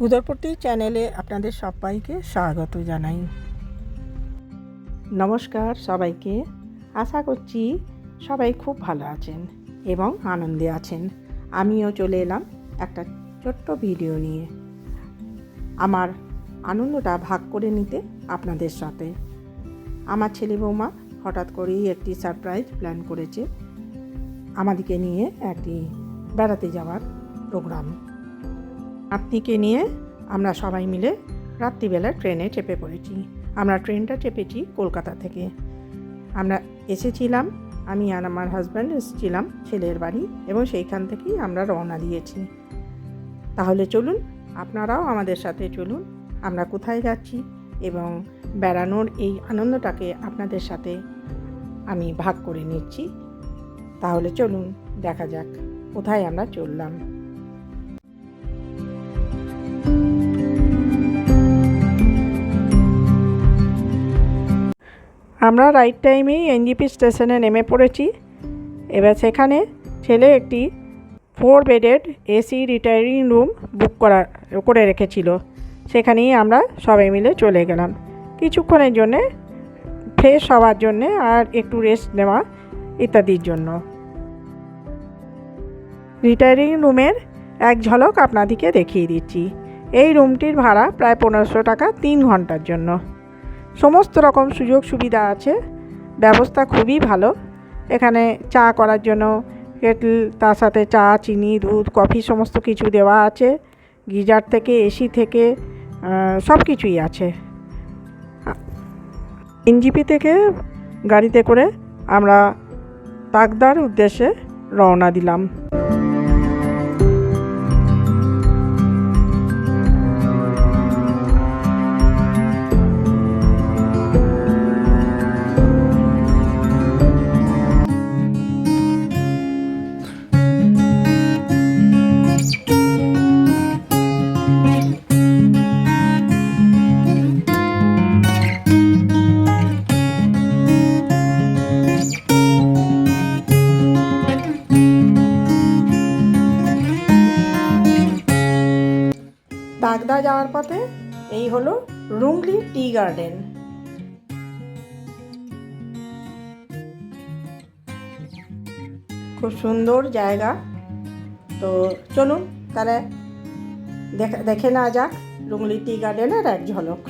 উদরপট্টি চ্যানেলে আপনাদের সবাইকে স্বাগত জানাই। নমস্কার সবাইকে, আশা করছি সবাই খুব ভালো আছেন এবং আনন্দে আছেন। আমিও চলে এলাম একটা ছোট্ট ভিডিও নিয়ে আমার আনন্দটা ভাগ করে নিতে আপনাদের সাথে। আমার ছেলে বৌমা হঠাৎ করেই একটি সারপ্রাইজ প্ল্যান করেছে, আমাদেরকে নিয়ে একটি বেড়াতে যাওয়ার প্রোগ্রাম। আপনিকে নিয়ে আমরা সবাই মিলে রাত্রিবেলা ট্রেনে চেপে পড়েছি। আমরা ট্রেনটা চেপেছি কলকাতা থেকে। আমরা এসেছিলাম, আমি আর আমার হাজব্যান্ড এসেছিলাম ছেলের বাড়ি, এবং সেইখান থেকেই আমরা রওনা দিয়েছি। তাহলে চলুন আপনারাও আমাদের সাথে চলুন, আমরা কোথায় যাচ্ছি এবং বেড়ানোর এই আনন্দটাকে আপনাদের সাথে আমি ভাগ করে নিচ্ছি। তাহলে চলুন দেখা যাক কোথায় আমরা চললাম। আমরা রাইট টাইমেই এনজিপি স্টেশনে নেমে পড়েছি। এবার সেখানে ছেলে একটি 4 bedded AC retiring room book করে রেখেছিল। সেখানেই আমরা সবাই মিলে চলে গেলাম কিছুক্ষণের জন্যে, ফ্রেশ হওয়ার জন্যে আর একটু রেস্ট নেওয়া ইত্যাদির জন্য। রিটায়ারিং রুমের এক ঝলক আপনাদেরকে দেখিয়ে দিচ্ছি। এই রুমটির ভাড়া প্রায় 1500 টাকা 3 ঘন্টার জন্য। সমস্ত রকম সুযোগ সুবিধা আছে, ব্যবস্থা খুবই ভালো। এখানে চা করার জন্য কেটল, তার সাথে চা, চিনি, দুধ, কফি সমস্ত কিছু দেওয়া আছে। গিজার থেকে এসি থেকে সব কিছুই আছে। এনজিপি থেকে গাড়িতে করে আমরা তাকদার উদ্দেশ্যে রওনা দিলাম। তাকদা যাওয়ার পথে এই হলো রুংলি টি গার্ডেন। খুব সুন্দর জায়গা। তো চলুন তাহলে দেখে না যাক রুংলি টি গার্ডেনের এক ঝলক।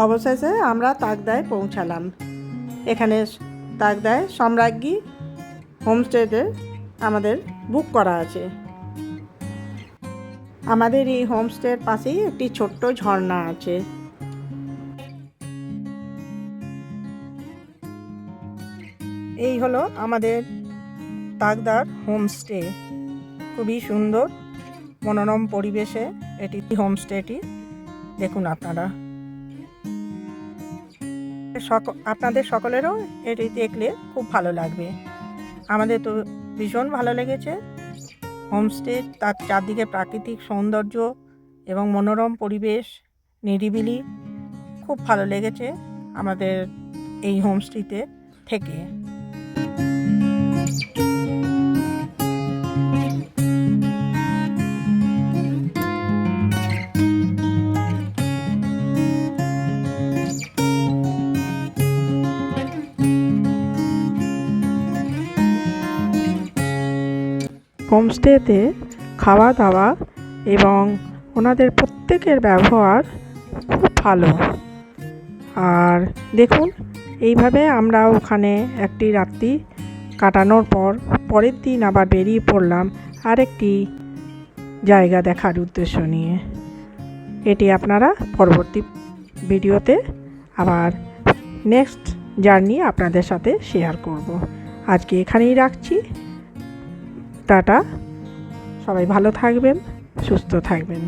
অবশেষে আমরা তাকদায় পৌঁছালাম। এখানে তাকদায় সম্রাজ্ঞী হোমস্টেতে আমাদের বুক করা আছে। আমাদের এই হোমস্টের পাশেই একটি ছোট্ট ঝর্ণা আছে। এই হলো আমাদের তাকদার হোমস্টে। খুবই সুন্দর মনোরম পরিবেশে এটি হোমস্টেটি। দেখুন আপনারা, আপনাদের সকলেরও এটি দেখলে খুব ভালো লাগবে। আমাদের তো ভীষণ ভালো লেগেছে হোমস্টে। তার চারদিকে প্রাকৃতিক সৌন্দর্য এবং মনোরম পরিবেশ, নিরিবিলি, খুব ভালো লেগেছে আমাদের এই হোমস্টেতে থেকে। হোমস্টেতে খাওয়া দাওয়া এবং ওনাদের প্রত্যেকের ব্যবহার খুব ভালো। আর দেখুন, এইভাবে আমরা ওখানে একটি রাত্রি কাটানোর পর পরের দিন আবার বেরিয়ে পড়লাম আরেকটি জায়গা দেখার উদ্দেশ্য নিয়ে। এটি আপনারা পরবর্তী ভিডিওতে আবার নেক্সট জার্নি আপনাদের সাথে শেয়ার করব। আজকে এখানেই রাখছি। টাটা, সবাই ভালো থাকবেন, সুস্থ থাকবেন।